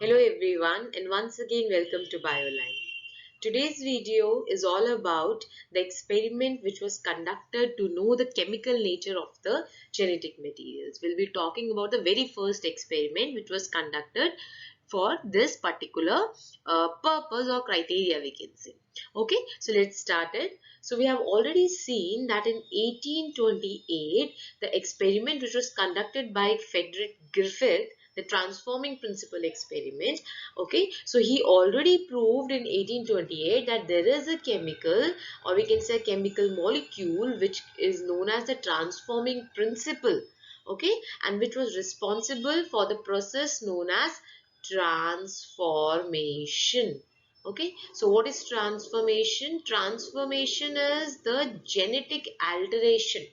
Hello everyone, and once again welcome to Bioline. Today's video is all about the experiment which was conducted to know the chemical nature of the genetic materials. We'll be talking about the very first experiment which was conducted for this particular purpose or criteria, we can say. Okay, so let's start it. So we have already seen that in 1828 the experiment which was conducted by Frederick Griffith, the transforming principle experiment. Okay, so he already proved in 1828 that there is a chemical, or we can say a chemical molecule, which is known as the transforming principle. Okay, and which was responsible for the process known as transformation. Okay, so what is transformation? Transformation is the genetic alteration.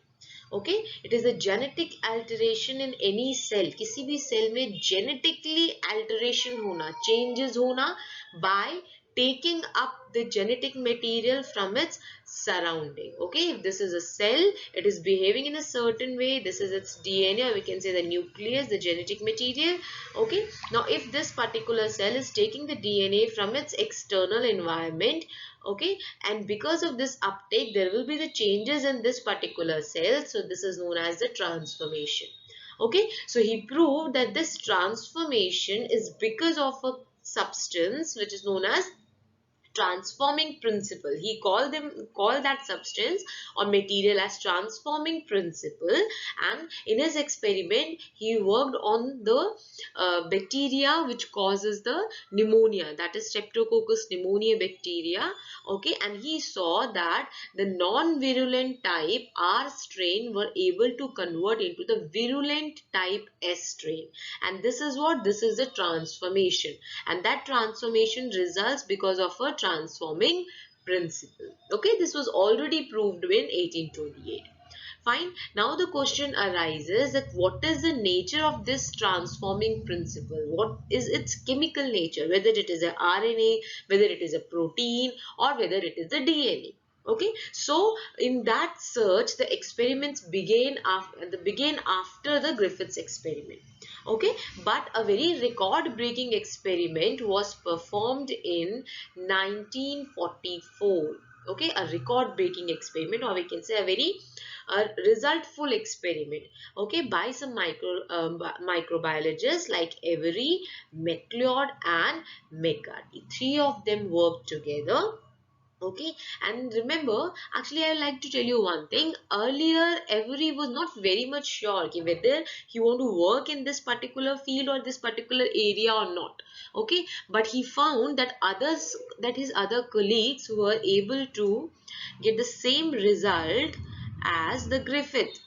Okay, it is the genetic alteration in any cell, किसी भी cell में genetically alteration होना, changes होना by taking up the genetic material from its surrounding. Okay, if this is a cell, it is behaving in a certain way. This is its DNA, or we can say the nucleus, the genetic material. Okay, now if this particular cell is taking the DNA from its external environment, okay, and because of this uptake there will be the changes in this particular cell, so this is known as the transformation. Okay, so he proved that this transformation is because of a substance which is known as transforming principle. He called that substance or material as transforming principle, and in his experiment he worked on the bacteria which causes the pneumonia, that is Streptococcus pneumoniae bacteria. Okay, and he saw that the non-virulent type R strain were able to convert into the virulent type S strain, and this is the transformation, and that transformation results because of a transforming principle. Okay, this was already proved in 1828. Fine. Now the question arises that what is the nature of this transforming principle? What is its chemical nature? Whether it is a RNA, whether it is a protein, or whether it is a DNA. Okay, so in that search the experiments began after the Griffiths experiment. Okay, but a very record breaking experiment was performed in 1944. Okay, a record breaking experiment, or we can say a very resultful experiment, okay, by some microbiologists like Avery, MacLeod and McCarty. Three of them worked together. Okay, and remember, actually I would like to tell you one thing. Earlier Avery was not very much sure whether he want to work in this particular field or this particular area or not. Okay, but he found that his other colleagues were able to get the same result as the Griffith.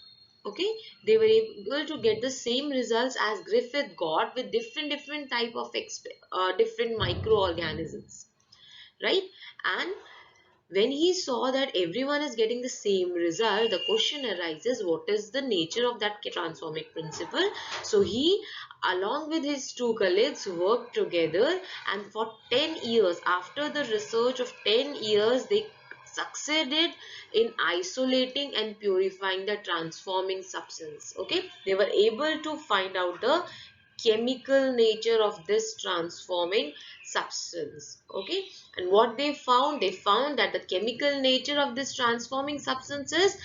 Okay, they were able to get the same results as Griffith got with different type of different microorganisms, right? And when he saw that everyone is getting the same result, the question arises, what is the nature of that transforming principle? So he, along with his two colleagues, worked together, and for 10 years, after the research of 10 years, they succeeded in isolating and purifying the transforming substance. Okay, they were able to find out the chemical nature of this transforming substance. Okay, and what they found that the chemical nature of this transforming substance is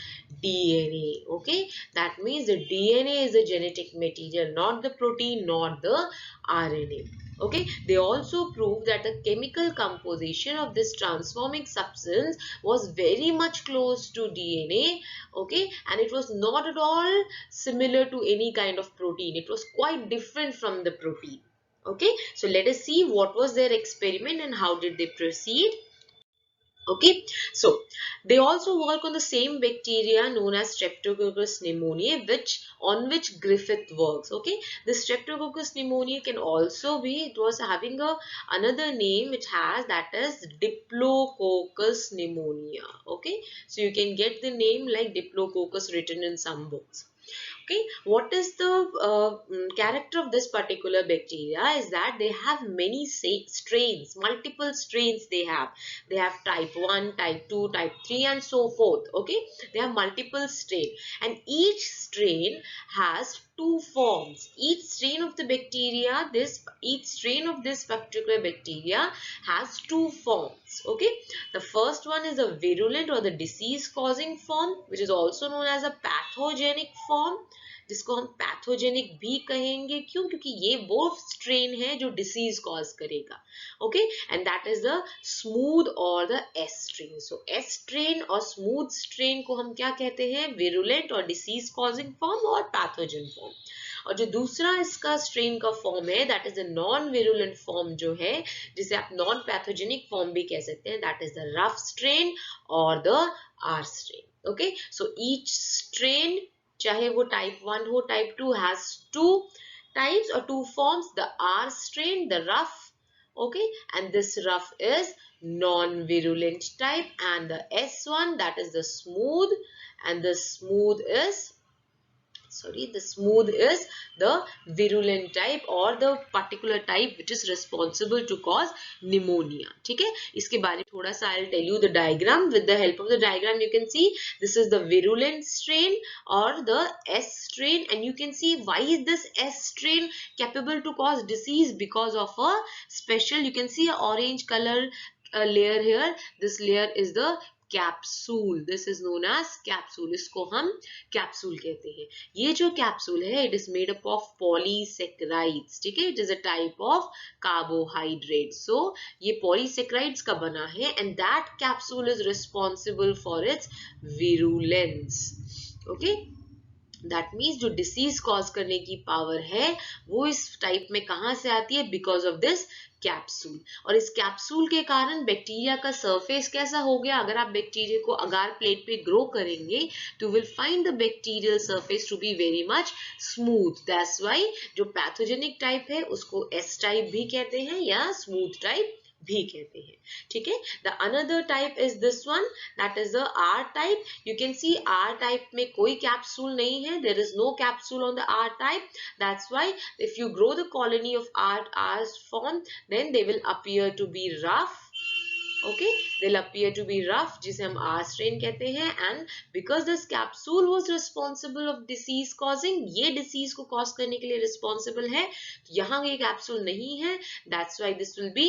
DNA. Okay, that means the DNA is the genetic material, not the protein, not the RNA. Okay, they also proved that the chemical composition of this transforming substance was very much close to DNA. Okay, and it was not at all similar to any kind of protein. It was quite different from the protein. Okay, so let us see what was their experiment and how did they proceed. Okay, so they also work on the same bacteria known as Streptococcus pneumoniae, on which Griffith works. Okay, the Streptococcus pneumoniae can also be, it was having another name which has, that is Diplococcus pneumonia. Okay, so you can get the name like Diplococcus written in some books. Okay, what is the character of this particular bacteria is that they have many strains, multiple strains they have. They have type 1, type 2, type 3 and so forth. Okay, they have multiple strain, and each strain has two forms. Each strain of this particular bacteria has two forms. Okay, the first one is a virulent or the disease causing form, which is also known as a pathogenic form, जिसको हम pathogenic भी कहेंगे. क्यों? क्योंकि ये वो strain है जो डिसीज कॉज करेगा. Okay, and that is the smooth और the S strain. So S strain और स्मूथ स्ट्रेन को हम क्या कहते हैं? विरुलेंट और डिसीज कॉजिंग फॉर्म और पैथोजन फॉर्म. और जो दूसरा इसका स्ट्रेन का फॉर्म है, that is the non virulent form जो है, जिसे आप नॉन पैथोजेनिक फॉर्म भी कह सकते हैं, that is the rough strain और the R strain. Okay, so each strain, चाहे वो टाइप 1 हो type 2, has two types or two forms, the R strain, the rough, okay, and this rough is non-virulent type, and the S1, that is the smooth, and the smooth is the virulent type or the particular type which is responsible to cause pneumonia. ठीक है, इसके बारे में थोड़ा सा I'll tell you the diagram. With the help of the diagram you can see this is the virulent strain or the S strain, and you can see why is this S strain capable to cause disease? Because of a special, you can see a orange color layer here. This layer is the capsule. This is known as capsule. इसको हम capsule कहते हैं. ये जो capsule है, it is made up of polysaccharides. ठीक है, it is a type of carbohydrate. So ये पॉलीसेक्राइड्स का बना है, and that capsule is responsible for its virulence. Okay, that means जो डिसीज कॉज करने की पावर है वो इस टाइप में कहां से आती है? Because of this capsule. और इस कैप्सूल के कारण बैक्टीरिया का सरफेस कैसा हो गया? अगर आप बैक्टीरिया को अगार प्लेट पे ग्रो करेंगे तो will find the bacterial surface to be very much smooth. That's why जो पैथोजेनिक टाइप है उसको एस टाइप भी कहते हैं या स्मूथ टाइप भी कहते हैं. ठीक है, the another type is this one, that is the R type. You can see R type में कोई कैप्सूल नहीं है. There is no capsule on the R type. That's why if you grow the colony of R form, then they will appear to be rough. Okay, they'll appear to be rough, जिसे हम R strain कहते हैं. And because this capsule was responsible of disease causing, ये disease को cause करने के लिए responsible है, तो यहाँ ये capsule नहीं है. That's why this will be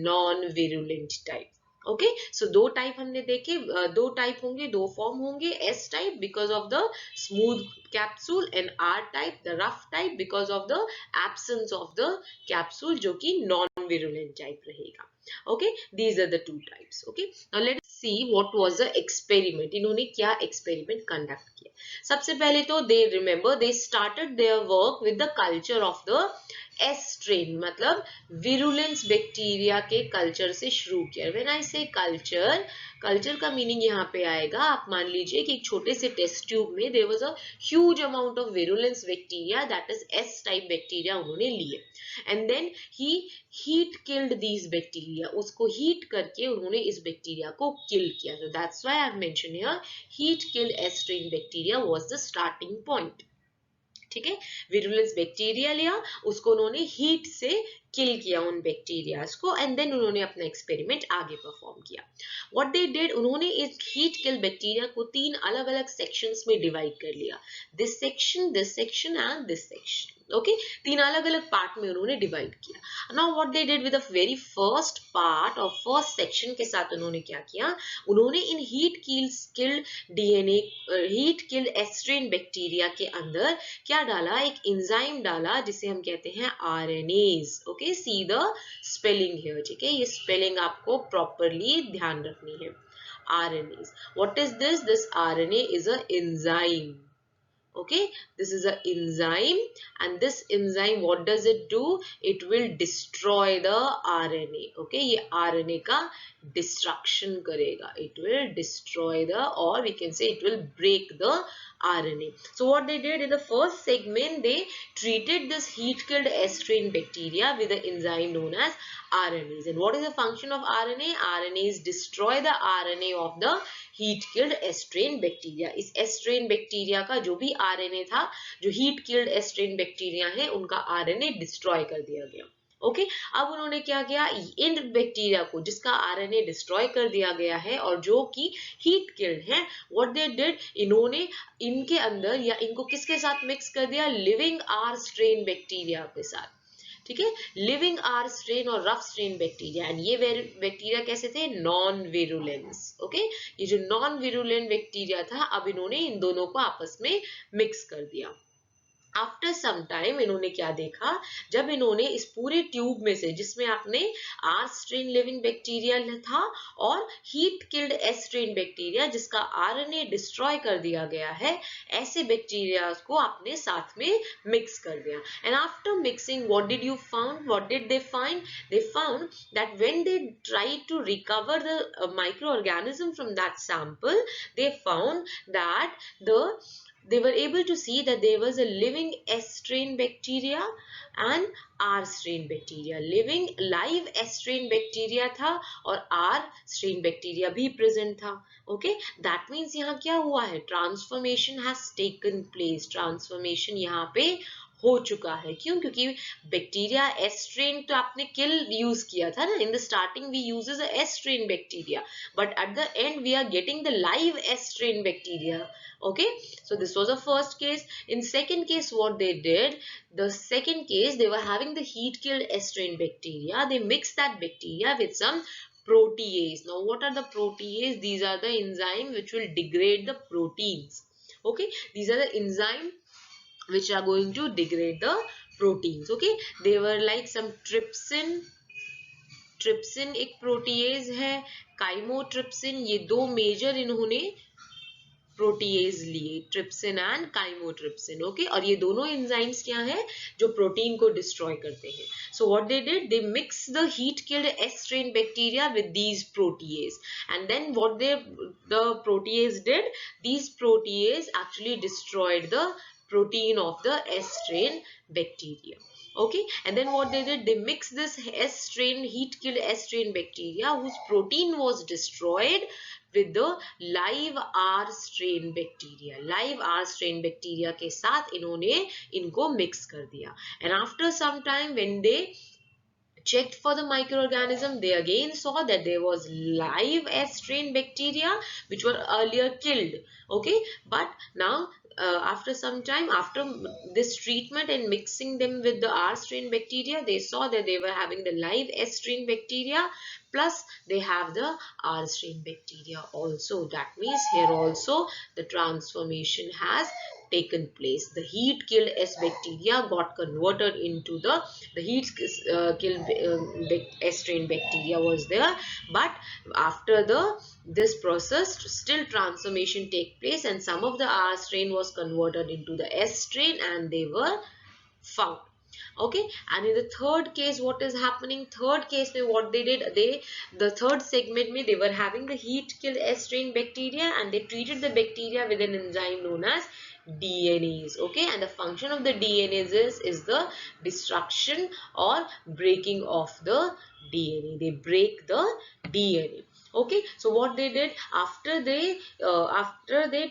non-virulent type. Okay, so दो टाइप हमने देखे, दो टाइप होंगे, दो फॉर्म होंगे. S type because of the smooth capsule, and R type the rough type because of the absence of the capsule, जो कि non virulent type रहेगा. Okay, these are the two types. Okay, now let's see what was the experiment. इन्होंने क्या experiment conduct किया? सबसे पहले तो they started their work with the culture of the S strain, मतलब विरुलेंस बैक्टीरिया के culture से शुरू किया. व्हेन आई से कल्चर का मीनिंग यहाँ पे आएगा, आप मान लीजिए कि एक छोटे से टेस्ट ट्यूब में there was a huge amount of virulence bacteria, that is S type bacteria उन्होंने लिए, and then he heat killed these bacteria. उसको हीट करके उन्होंने इस बैक्टीरिया को किल किया. So that's why I have mention here heat killed S strain bacteria was the starting point. ठीक है, विरुलेंस बैक्टीरिया लिया, उसको उन्होंने हीट से किल किया उन बैक्टीरियाज को, एंड देन उन्होंने अपना एक्सपेरिमेंट आगे परफॉर्म किया. व्हाट दे डिड, उन्होंने इस हीट किल बैक्टीरिया को 3 अलग अलग सेक्शंस में डिवाइड कर लिया. This section and this section. Okay, 3 अलग अलग पार्ट में उन्होंने डिवाइड किया. Now what they did with the very first part और फर्स्ट सेक्शन के साथ उन्होंने क्या किया? उन्होंने इन हीट किल्ड एस्ट्रेन बैक्टीरिया के अंदर क्या डाला? एक एंजाइम डाला जिसे हम कहते हैं RNase. Okay, see the spelling here. ठीक है, ये स्पेलिंग आपको प्रॉपरली ध्यान रखनी है. RNAs. What is this? This RNA is a enzyme. Okay, this is an enzyme, and this enzyme, what does it do? It will destroy the RNA. Okay, ये RNA का destruction करेगा. It will destroy the, or we can say it will break the RNA. So what they did in the first segment, they treated this heat killed S strain bacteria with the enzyme known as RNAs. And what is the function of RNA? RNAs destroy the RNA of the heat killed S strain bacteria. इस S strain bacteria का जो भी RNA था, जो heat killed S strain bacteria है, उनका RNA destroy कर दिया गया. ओके अब उन्होंने क्या किया, इन बैक्टीरिया को जिसका आरएनए डिस्ट्रॉय कर दिया गया है और जो कि हीट किल्ड है, व्हाट दे डिड, इन्होंने इनके अंदर या इनको किसके साथ मिक्स कर दिया, लिविंग आर स्ट्रेन बैक्टीरिया के साथ, ठीक है, लिविंग आर स्ट्रेन और रफ स्ट्रेन बैक्टीरिया। एंड ये बैक्टीरिया कैसे थे, नॉन विरुलेंस, ओके, ये जो नॉन विरुलेंट बैक्टीरिया था अब इन्होंने इन दोनों को आपस में मिक्स कर दिया। आफ्टर सम टाइम इन्होंने क्या देखा, जब इन्होंने इस पूरे ट्यूब में से जिसमें आपने आर स्ट्रेन लिविंग बैक्टीरिया था और heat killed S strain bacteria जिसका आरएनए डिस्ट्रॉय कर दिया गया है, ऐसे बैक्टीरिया को आपने साथ में मिक्स कर दिया। And after mixing what did you found, what did they find, they found that when they tried to recover the microorganism from that sample, they found that they were able to see that there was a living S strain bacteria and R strain bacteria, living live S strain bacteria था और R strain bacteria भी present था, okay, that means यहाँ क्या हुआ है, transformation has taken place, transformation यहाँ पे हो चुका है, क्यों, क्योंकि बैक्टीरिया एस स्ट्रेन तो आपने किल यूज किया था ना, in the starting we uses S strain bacteria but at the end we are getting the live S strain bacteria, okay, so this was the first case. In second case what they did, the second case they were having the heat killed S strain bacteria, they mixed that bacteria with some protease. Now what are the protease, these are the enzyme which will degrade the proteins, okay, these are the enzyme which are going to degrade the proteins, okay, they were like some trypsin, trypsin एक protease है, chymotrypsin, ये दो major इन्होंने protease लिए, trypsin and chymotrypsin, okay, और ये दोनों enzymes क्या है जो प्रोटीन को डिस्ट्रॉय करते हैं। So what they did, they mix the heat killed S strain bacteria with these protease and then what they the protease did, these protease actually destroyed the protein of the S strain bacteria, okay, and then what they did, they mixed this S strain heat killed S strain bacteria whose protein was destroyed with the live R strain bacteria, live R strain bacteria के साथ इन्होंने इनको mix कर दिया। and after some time when they checked for the microorganism, they again saw that there was live S strain bacteria which were earlier killed, okay, but now after some time, after this treatment and mixing them with the R strain bacteria, they saw that they were having the live S strain bacteria plus they have the R strain bacteria also. That means here also the transformation has taken place. The heat killed S bacteria got converted into the heat killed S strain bacteria was there, but after this process still transformation take place and some of the R strain was converted into the S strain and they were found. Okay, and in the third case what is happening, third case what they did, the third segment they were having the heat killed S strain bacteria and they treated the bacteria with an enzyme known as DNase, okay, and the function of the DNase is the destruction or breaking of the DNA. They break the DNA. Okay, so what they did after they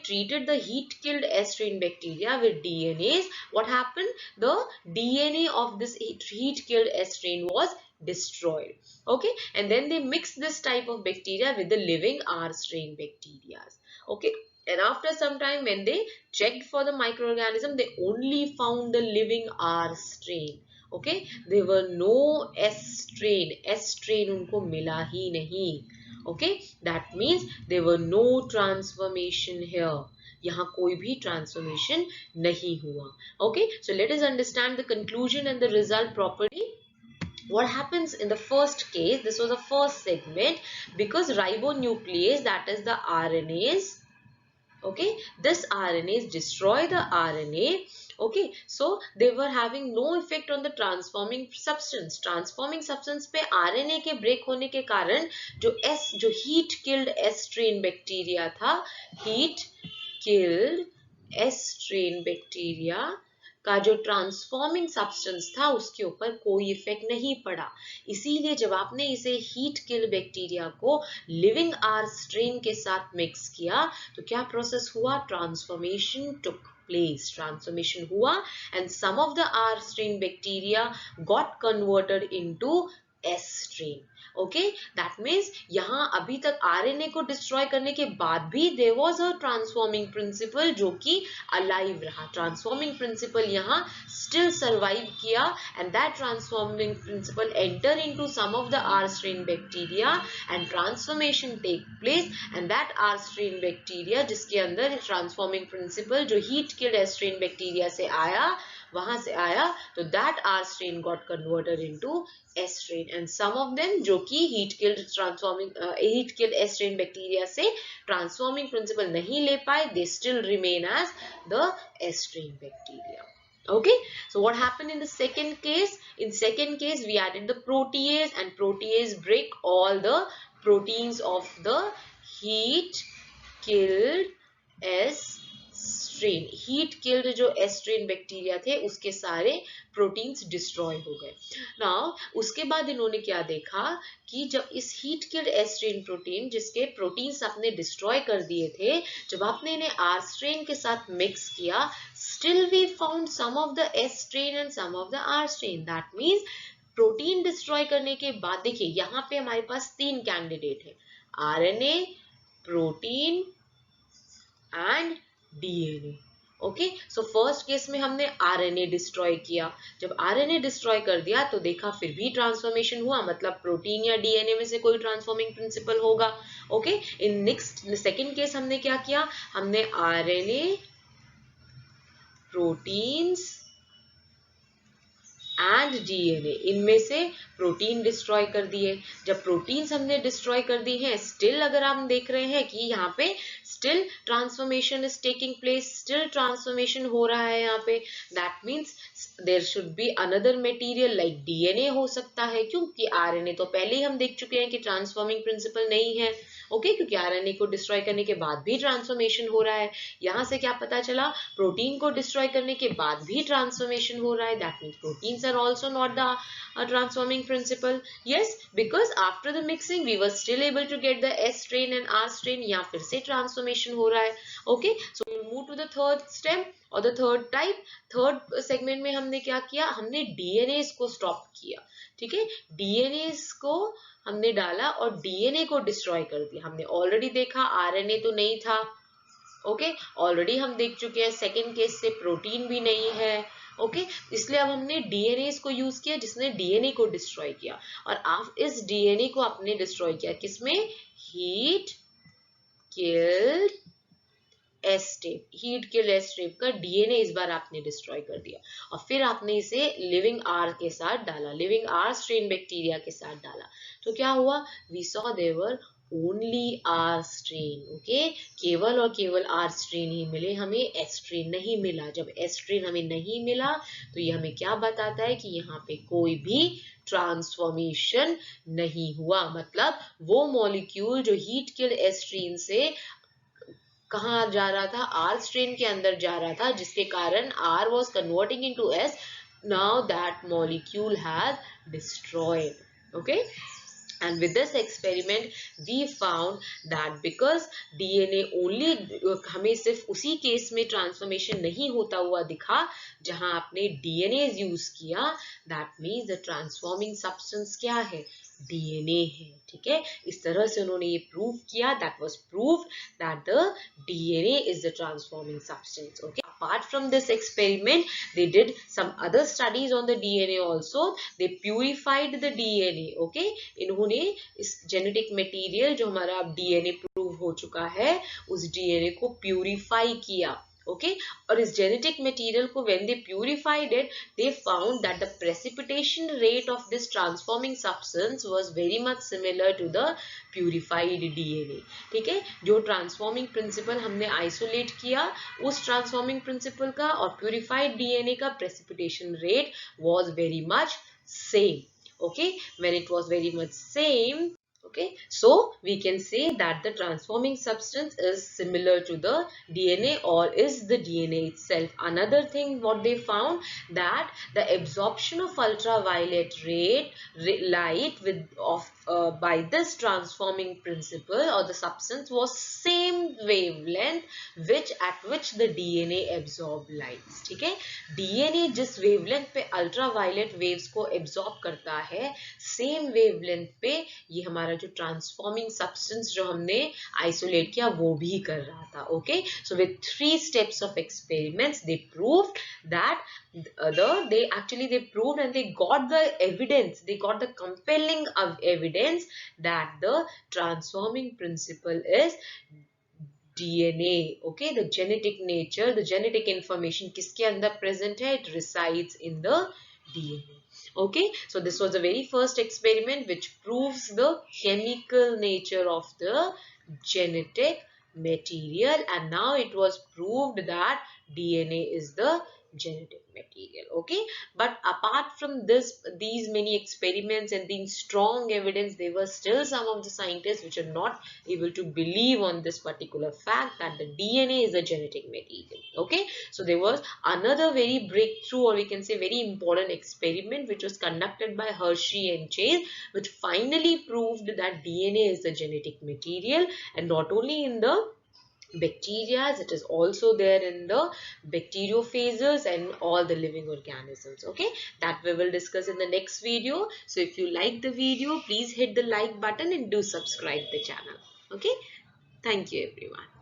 treated the heat killed S strain bacteria with DNase, what happened? The DNA of this heat killed S strain was destroyed. Okay, and then they mixed this type of bacteria with the living R strain bacteria. Okay, and after some time when they checked for the microorganism, they only found the living R strain. Okay, there were no S strain. S strain उनको मिला ही नहीं. Okay, that means there were no transformation here. यहाँ कोई भी transformation नहीं हुआ. Okay, so let us understand the conclusion and the result properly. What happens in the first case, this was the first segment, because ribonuclease, that is the RNase, okay, this RNase destroy the RNA. Okay, so they were having no effect on the transforming substance. Transforming substance पे RNA के break होने के कारण जो heat killed S strain bacteria था, heat killed S strain bacteria का जो transforming substance था उसके ऊपर कोई इफेक्ट नहीं पड़ा। इसीलिए जब आपने इसे हीट किल बैक्टीरिया को लिविंग आर स्ट्रेन के साथ मिक्स किया तो क्या प्रोसेस हुआ, ट्रांसफॉर्मेशन टुक place, transformation हुआ, and some of the R strain bacteria got converted into S strain. Okay, that means यहाँ अभी तक आरएनए को डिस्ट्रॉय करने के बाद भी there was a transforming principle जो कि अलाइव रहा. ट्रांसफॉर्मिंग प्रिंसिपल यहाँ स्टिल सर्वाइव किया, and that transforming principle enter into some of the R strain bacteria and transformation take place, and that R strain bacteria जिसके अंदर transforming principle जो heat killed S strain bacteria से आया, वहां से आया, तो that R strain got converted into S strain, and some of them जो कि heat killed S strain bacteria से transforming principle नहीं ले पाए, they still remain as the S strain bacteria. Okay, so what happened in the second case? In second case we added the protease, and protease break all the proteins of the heat killed S strain. Heat killed जो S strain bacteria थे उसके सारे proteins destroy हो गए. Now उसके बाद इन्होंने क्या देखा कि जब इस heat killed S strain protein जिसके प्रोटीन्स आपने डिस्ट्रॉय कर दिए थे, जब आपने इन्हें आर स्ट्रेन के साथ मिक्स किया, still we found some of the S strain and some of the R strain. That means protein destroy करने के बाद देखिए यहाँ पे हमारे पास 3 कैंडिडेट है, RNA, protein and DNA. Okay, so first case में हमने आरएनए डिस्ट्रॉय किया. जब आरएनए डिस्ट्रॉय कर दिया तो देखा फिर भी ट्रांसफॉर्मेशन हुआ, मतलब प्रोटीन या डीएनए में से कोई ट्रांसफॉर्मिंग प्रिंसिपल होगा. Okay, in next second case हमने क्या किया, हमने आरएनए, प्रोटीन्स एंड डीएनए इनमें से प्रोटीन डिस्ट्रॉय कर दिए. जब प्रोटीन्स हमने डिस्ट्रॉय कर दी हैं, स्टिल अगर हम देख रहे हैं कि यहाँ पे still transformation is taking place, still transformation हो रहा है यहाँ पे, that means there should be another material like DNA हो सकता है, क्योंकि आरएनए तो पहले ही हम देख चुके हैं कि ट्रांसफॉर्मिंग प्रिंसिपल नहीं है. ओके, क्योंकि आरएनए को डिस्ट्रॉय करने के बाद भी ट्रांसफॉर्मेशन हो रहा है. यहाँ से क्या पता चला, प्रोटीन को डिस्ट्रॉय करने के बाद भी ट्रांसफॉर्मेशन हो रहा है, that means proteins are also not the transforming principle. Yes, because after the mixing we were still able to get the S strain and R strain. यहाँ फिर से ट्रांसफॉर्मेशन हो रहा है. Okay, so we'll move to the third step or the third type. Third segment में हमने क्या किया, हमने डीएनए को स्टॉप किया. ठीक है, डीएनए को हमने डाला और डीएनए को डिस्ट्रॉय कर दिया. हमने ऑलरेडी देखा आरएनए तो नहीं था. ओके, ऑलरेडी हम देख चुके हैं सेकेंड केस से प्रोटीन भी नहीं है. ओके, इसलिए अब हमने डीएनए को यूज किया जिसने डीएनए को डिस्ट्रॉय किया, और आप इस डीएनए को आपने डिस्ट्रॉय किया किसमें, heat killed S strain. Heat killed S strain का डीएनए इस बार आपने डिस्ट्रॉय कर दिया, और फिर आपने इसे लिविंग आर के साथ डाला, लिविंग आर स्ट्रेन बैक्टीरिया के साथ डाला. तो क्या हुआ, we saw there only R strain. Okay, केवल और केवल आर स्ट्रेन ही मिले, हमें एस स्ट्रेन नहीं मिला. जब एस स्ट्रेन हमें नहीं मिला तो ये हमें क्या बताता है कि यहाँ पे कोई भी ट्रांसफॉर्मेशन नहीं हुआ. मतलब वो मॉलिक्यूल जो हीट किल्ड एस स्ट्रेन से कहाँ जा रहा था, आर स्ट्रेन के अंदर जा रहा था, जिसके कारण R was converting into S. Now that molecule has destroyed. Okay, and with this experiment we found that because DNA only हमें सिर्फ उसी केस में ट्रांसफॉर्मेशन नहीं होता हुआ दिखा जहां आपने DNA यूज किया, that means the transforming substance क्या है, DNA है. ठीक है, इस तरह से उन्होंने ये प्रूव किया, that was proved that the DNA is the transforming substance. Okay, apart from this experiment they did some other studies on the DNA also. They purified the DNA. Okay, इन्होंने इस जेनेटिक मटेरियल जो हमारा अब DNA prove हो चुका है उस DNA को प्यूरिफाई किया. Okay, और इस genetic material को when they purified it, they found that the precipitation rate of this transforming substance was very much similar to the purified DNA. ठीक है, जो transforming principle हमने isolate किया उस transforming principle का और purified DNA का precipitation rate was very much same. Okay, when it was very much same, Okay, so we can say that the transforming substance is similar to the DNA or is the DNA itself. Another thing what they found, that the absorption of ultraviolet light by this transforming principle or the substance was same wavelength at which the DNA absorb lights. ठीक है, DNA जिस wavelength पे ultraviolet waves को absorb करता है, same wavelength पे ये हमारा जो ट्रांसफॉर्मिंग सब्सटेंस जो हमने आइसोलेट किया वो भी कर रहा था. Okay, so with 3 steps of experiments they proved that they proved and they got the evidence, they got the compelling evidence that the transforming principle is DNA. Okay, the genetic nature, the genetic information किसके अंदर present है, it resides in the DNA. Okay, so this was the very first experiment which proves the chemical nature of the genetic material, and now it was proved that DNA is the genetic material. Okay, but apart from these many experiments and these strong evidence, there were still some of the scientists which are not able to believe on this particular fact that the DNA is a genetic material. Okay, so there was another very breakthrough, or we can say very important experiment which was conducted by Hershey and Chase, which finally proved that DNA is a genetic material, and not only in the bacteria, it is also there in the bacteriophages and all the living organisms. Okay, that we will discuss in the next video. So if you like the video, please hit the like button and do subscribe the channel. Okay, thank you everyone.